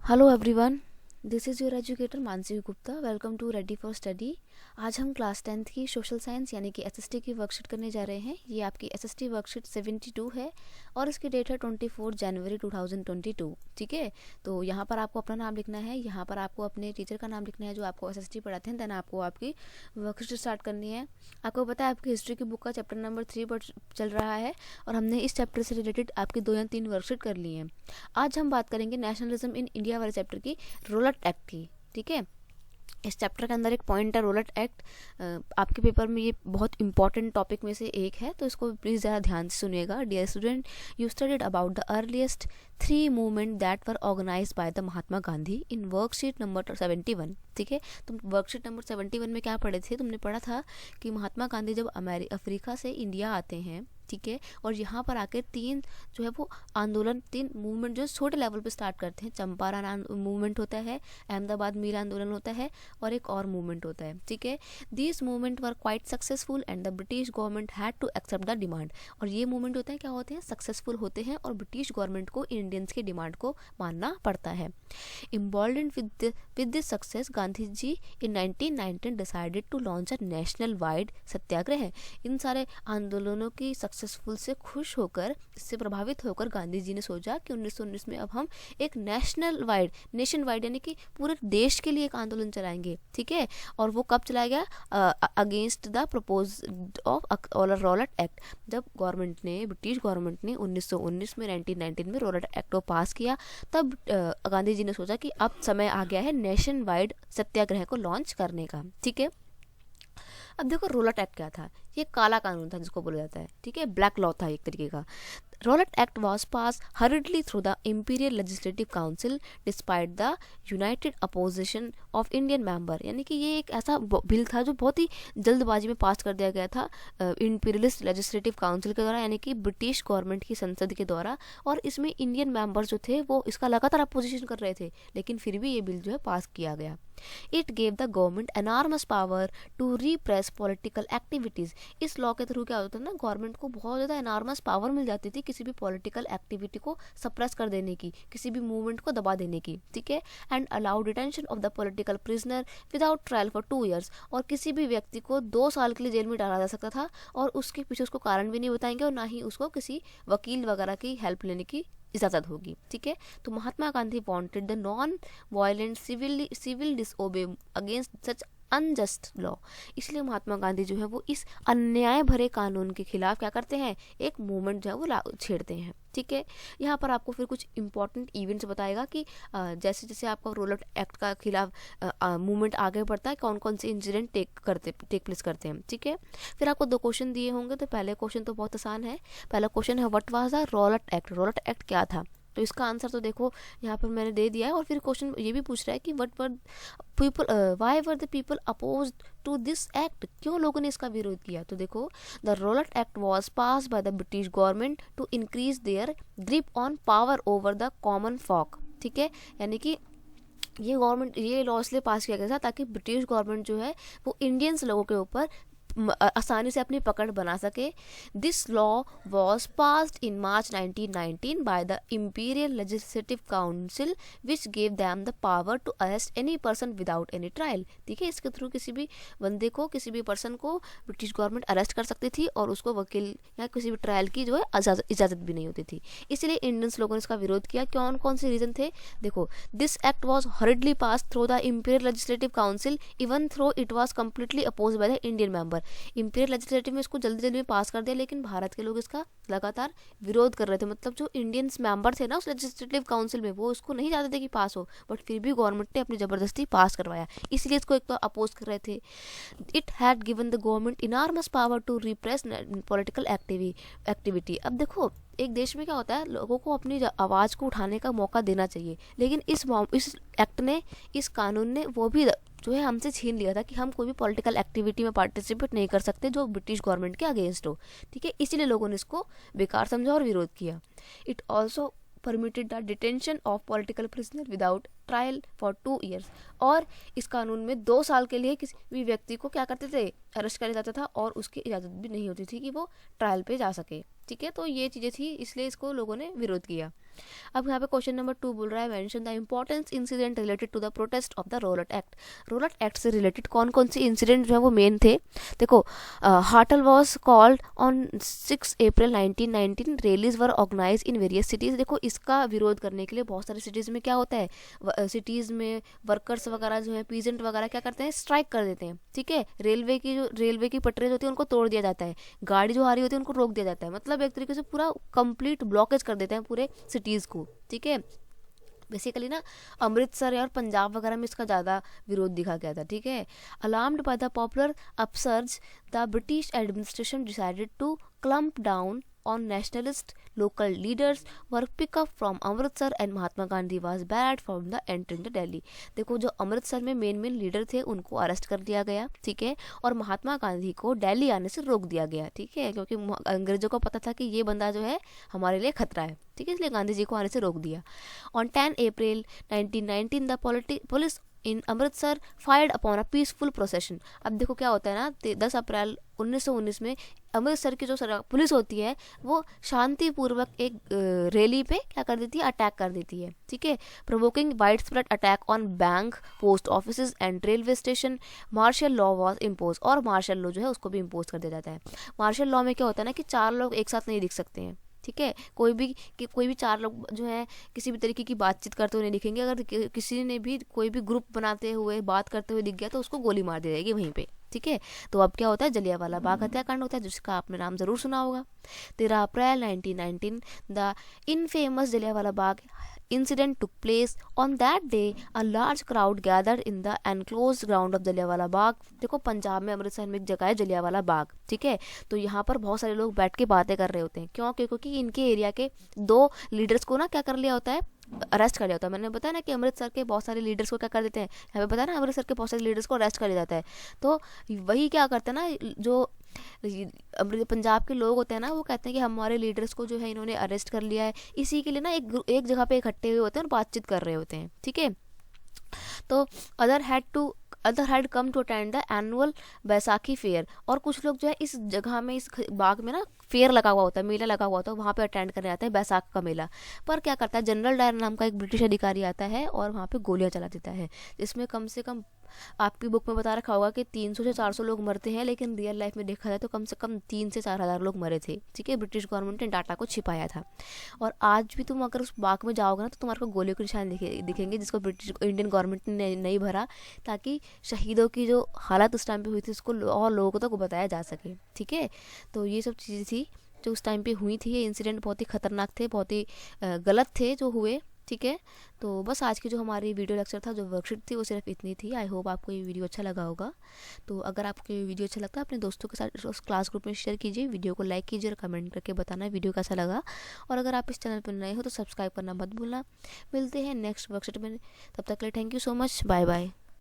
Hello everyone, this is your educator Mansi Gupta. Welcome to ready for study. आज हम class 10th की social science यानी कि एसएसटी की वर्कशीट करने जा रहे हैं। ये आपकी एसएसटी वर्कशीट 72 है और इसकी डेट है 24 जनवरी 2022। ठीक है, तो यहाँ पर आपको अपना नाम लिखना है, यहाँ पर आपको अपने टीचर का नाम लिखना है जो आपको एसएसटी पढ़ाते हैं। देन आपको आपकी वर्कशीट स्टार्ट करनी है। आपको पता है आपकी हिस्ट्री की बुक का चैप्टर नंबर 3 पर चल रहा है और हमने इस चैप्टर से रिलेटेड आपकी 2 या 3 वर्कशीट कर ली हैं। आज हम बात करेंगे नेशनलिज्म इन इंडिया वाले चैप्टर की, रोलट एक्ट की। ठीक है, इस चैप्टर के अंदर एक पॉइंट है रोलट एक्ट। आपके पेपर में ये बहुत इंपॉर्टेंट टॉपिक में से एक है, तो इसको प्लीज़ ज़रा ध्यान से सुनिएगा। Dear student, you studied about the earliest 3 movement that were organised by the Mahatma Gandhi in worksheet number 71। ठीक है, तुम वर्कशीट नंबर 71 में क्या पढ़े थे? तुमने पढ़ा था कि महात्मा गांधी जब अफ्रीका से इंडिया आते हैं, ठीक है, और यहाँ पर आकर 3 जो है वो आंदोलन, 3 मूवमेंट जो छोटे लेवल पे स्टार्ट करते हैं। चंपारण मूवमेंट होता है, अहमदाबाद मील आंदोलन होता है और एक और मूवमेंट होता है। ठीक है, this movement were quite successful and the British government had to accept the demand. और ये मूवमेंट होते हैं, क्या होते हैं? सक्सेसफुल होते हैं और ब्रिटिश गवर्नमेंट को इंडियंस की डिमांड को मानना पड़ता है। Emboldened with this success, Gandhi ji in 1919 decided to launch a national wide सत्याग्रह। इन सारे आंदोलनों की सक्सेसफुल से खुश होकर, इससे प्रभावित होकर गांधी जी ने सोचा कि 1919 में अब हम एक नेशन वाइड यानी कि पूरे देश के लिए एक आंदोलन चलाएंगे। ठीक है, और वो कब चलाया गया? Against the purpose of Rowlatt act. जब ब्रिटिश गवर्नमेंट ने 1919 में 1919 में रोलट एक्ट को पास किया, तब गांधी जी ने सोचा कि अब समय आ गया है नेशन वाइड सत्याग्रह को लॉन्च करने का। ठीक है, अब देखो रोलट एक्ट क्या था? ये काला कानून था जिसको बोला जाता है। ठीक है, ब्लैक लॉ था एक तरीके का। Rowlatt act was passed hurriedly through the Imperial Legislative Council despite the united opposition of Indian member। यानी कि ये एक ऐसा बिल था जो बहुत ही जल्दबाजी में पास कर दिया गया था इंपीरियलिस्ट लेजिस्लेटिव काउंसिल के द्वारा, यानी कि ब्रिटिश गवर्नमेंट की संसद के द्वारा। और इसमें इंडियन मेंबर्स जो थे वो इसका लगातार अपोजिशन कर रहे थे, लेकिन फिर भी ये बिल जो है पास किया गया। It gave the government enormous power to repress political activities. इस लॉ के थ्रू क्या होता है ना, गवर्नमेंट को बहुत ज़्यादा एनॉर्मस पावर मिल जाती थी किसी भी पॉलिटिकल एक्टिविटी को सप्रेस कर देने की, किसी भी मूवमेंट को दबा देने की। ठीक है, and allow detention of the political prisoner without trial for 2 years। और किसी भी व्यक्ति को 2 साल के लिए जेल में डाला जा सकता था और उसके पीछे उसको कारण भी नहीं बताएंगे और ना ही उसको किसी वकील वगैरह की हेल्प लेने की इजाज़त होगी। ठीक है, तो Mahatma Gandhi wanted the non violent civil disobey against such unjust law. इसलिए महात्मा गांधी जो है वो इस अन्याय भरे कानून के खिलाफ क्या करते हैं? एक मूवमेंट जो है वो छेड़ते हैं। ठीक है, यहाँ पर आपको फिर कुछ इंपॉर्टेंट इवेंट्स बताएगा कि जैसे जैसे आपका रोलट एक्ट का खिलाफ मूवमेंट आगे बढ़ता है, कौन कौन से इंसिडेंट टेक प्लेस करते हैं। ठीक है, फिर आपको 2 क्वेश्चन दिए होंगे। तो पहले क्वेश्चन तो बहुत आसान है। पहला क्वेश्चन है what was the Rowlatt act? Rowlatt act क्या था? तो इसका आंसर तो देखो यहाँ पर मैंने दे दिया है। और फिर क्वेश्चन ये भी पूछ रहा है कि why were the people oppose to this act? क्यों लोगों ने इसका विरोध किया? तो देखो, the Rowlatt act was pass by the British government to increase their grip on power over the common folk. ठीक है, यानी कि ये लॉ इसलिए पास किया गया था ताकि ब्रिटिश गवर्नमेंट जो है वो इंडियंस लोगों के ऊपर आसानी से अपनी पकड़ बना सके। This law was passed in March 1919 by the imperial legislative council which gave them the power to arrest any person without any trial. ठीक है, इसके थ्रू किसी भी बंदे को, किसी भी पर्सन को ब्रिटिश गवर्नमेंट अरेस्ट कर सकती थी और उसको वकील या किसी भी ट्रायल की जो है इजाज़त भी नहीं होती थी। इसलिए इंडियंस लोगों ने इसका विरोध किया। कौन कौन से रीज़न थे? देखो, this act was hurriedly pass through the imperial legislative council even though it was completely oppose by the Indian member. Imperial legislative में इसको जल्दी जल्दी में पास कर दिया, लेकिन भारत के लोग इसका लगातार विरोध कर रहे थे। मतलब जो इंडियंस मेंबर थे ना उस लेजिस्लेटिव काउंसिल में, वो इसको नहीं चाहते थे कि पास हो, बट फिर भी गवर्नमेंट ने अपनी ज़बरदस्ती पास करवाया, इसलिए इसको एक तो अपोज कर रहे थे। It had given the government enormous power to repress political activity. अब देखो, एक देश में क्या होता है, लोगों को अपनी आवाज़ को उठाने का मौका देना चाहिए, लेकिन इस एक्ट ने, इस कानून ने वो भी जो है हमसे छीन लिया था कि हम कोई भी पॉलिटिकल एक्टिविटी में पार्टिसिपेट नहीं कर सकते जो ब्रिटिश गवर्नमेंट के अगेंस्ट हो। ठीक है, इसीलिए लोगों ने इसको बेकार समझा और विरोध किया। It also permitted the detention of political prisoner without trial for 2 years। और इस कानून में 2 साल के लिए किसी भी व्यक्ति को क्या करते थे? अरेस्ट कर जाता था और उसकी इजाज़त भी नहीं होती थी कि वो ट्रायल पे जा सके। ठीक है, तो ये चीज़ें थी, इसलिए इसको लोगों ने विरोध किया। अब यहाँ पे क्वेश्चन नंबर 2 बोल रहा है mention the importance incident related to the protest of the Rowlatt act. Rowlatt act से रिलेटेड कौन कौन से इंसिडेंट जो है वो मेन थे। देखो, hartal was called on 6 April 1919, rallies were organise in various cities. देखो, इसका विरोध करने के लिए बहुत सारी सिटीज़ में क्या होता है, सिटीज़ में वर्कर्स वगैरह जो है, पीजेंट वगैरह क्या करते हैं, स्ट्राइक कर देते हैं। ठीक है, रेलवे की पटरी होती है उनको तोड़ दिया जाता है, गाड़ी जो आ रही होती है उनको रोक दिया जाता है, मतलब एक तरीके से पूरा कंप्लीट ब्लॉकेज कर देते हैं पूरे सिटीज़ को। ठीक है, बेसिकली ना अमृतसर और पंजाब वगैरह में इसका ज़्यादा विरोध दिखा गया था। ठीक है, alarmed by the popular upsurge the British administration decided to clamp down on nationalist local leaders were picked up from Amritsar and Mahatma Gandhi was barred from the entering the Delhi। देखो, जो अमृतसर में मेन लीडर थे उनको अरेस्ट कर दिया गया। ठीक है, और महात्मा गांधी को दिल्ली आने से रोक दिया गया। ठीक है, क्योंकि अंग्रेजों को पता था कि ये बंदा जो है हमारे लिए खतरा है। ठीक है, इसलिए गांधी जी को आने से रोक दिया। On 10 April 1919 the police in Amritsar fired upon a peaceful procession. अब देखो क्या होता है ना, 10 अप्रैल 1919 में अमृतसर की जो पुलिस होती है वो शांतिपूर्वक एक रैली पे क्या कर देती है, अटैक कर देती है। ठीक है, provoking widespread attack on bank, post office and railway station. Martial law was impose, और मार्शल लॉ जो है उसको भी इम्पोज कर दिया जाता है। मार्शल लॉ में क्या होता है ना कि 4 लोग एक साथ नहीं दिख सकते हैं। ठीक है, कोई भी 4 लोग जो है किसी भी तरीके की बातचीत करते हुए नहीं दिखेंगे। अगर किसी ने भी कोई भी ग्रुप बनाते हुए बात करते हुए दिख गया तो उसको गोली मार दी जाएगी वहीं पे। ठीक है, तो अब क्या होता है, जलियांवाला बाग हत्याकांड होता है, जिसका आपने नाम जरूर सुना होगा। 13 अप्रैल 1919 the infamous Jallianwala Bagh incident took place. On that day a large crowd gathered in the enclosed ground of Jallianwala Bagh. देखो, पंजाब में अमृतसर में एक जगह है जलियांवाला बाग। ठीक है, तो यहाँ पर बहुत सारे लोग बैठ के बातें कर रहे होते हैं। क्यों? क्योंकि इनके एरिया के 2 लीडर्स को ना क्या कर लिया होता है, अरेस्ट कर लिया होता है। मैंने बताया ना कि अमृतसर के बहुत सारे लीडर्स को क्या कर देते हैं, यहाँ पे बताया ना अमृतसर के बहुत सारे लीडर्स को अरेस्ट कर लिया जाता है। तो वही क्या करते हैं ना, जो पंजाब के लोग होते हैं ना, वो कहते हैं कि हमारे लीडर्स को जो है इन्होंने अरेस्ट कर लिया है। इसी के लिए ना एक जगह पे इकट्ठे हुए होते हैं और बातचीत कर रहे होते हैं। ठीक है, तो other had come to attend the annual Baisakhi fair. और कुछ लोग जो है इस जगह में, इस बाग में ना फेयर लगा हुआ होता है, मेला लगा हुआ होता है, वहाँ पे अटेंड करने आता है बैसाख का मेला। पर क्या करता है, जनरल डायर नाम का एक ब्रिटिश अधिकारी आता है और वहाँ पे गोलियां चला देता है, जिसमें कम से कम आपकी बुक में बता रखा होगा कि 300 से 400 लोग मरते हैं, लेकिन रियल लाइफ में देखा जाए तो कम से कम 3 से 4 हज़ार लोग मरे थे। ठीक है, ब्रिटिश गवर्नमेंट ने डाटा को छिपाया था। और आज भी तुम अगर उस बाग में जाओगे ना तो तुम्हारे को गोलियों के निशान दिखेंगे, जिसको इंडियन गवर्नमेंट ने नहीं भरा, ताकि शहीदों की जो हालत उस टाइम पे हुई थी उसको और लोगों तक बताया जा सके। ठीक है, तो ये सब चीज़ें थी जो उस टाइम पे हुई थी। ये इंसिडेंट बहुत ही खतरनाक थे, बहुत ही गलत थे जो हुए। ठीक है, तो बस आज की जो हमारी वीडियो लेक्चर था, जो वर्कशीट थी, वो सिर्फ इतनी थी। आई होप आपको ये वीडियो अच्छा लगा होगा। तो अगर आपको ये वीडियो अच्छा लगता है अपने दोस्तों के साथ उस क्लास ग्रुप में शेयर कीजिए, वीडियो को लाइक कीजिए और कमेंट करके बताना वीडियो कैसा लगा। और अगर आप इस चैनल पर नए हो तो सब्सक्राइब करना मत भूलना। मिलते हैं नेक्स्ट वर्कशीट में, तब तक के लिए thank you so much, bye bye.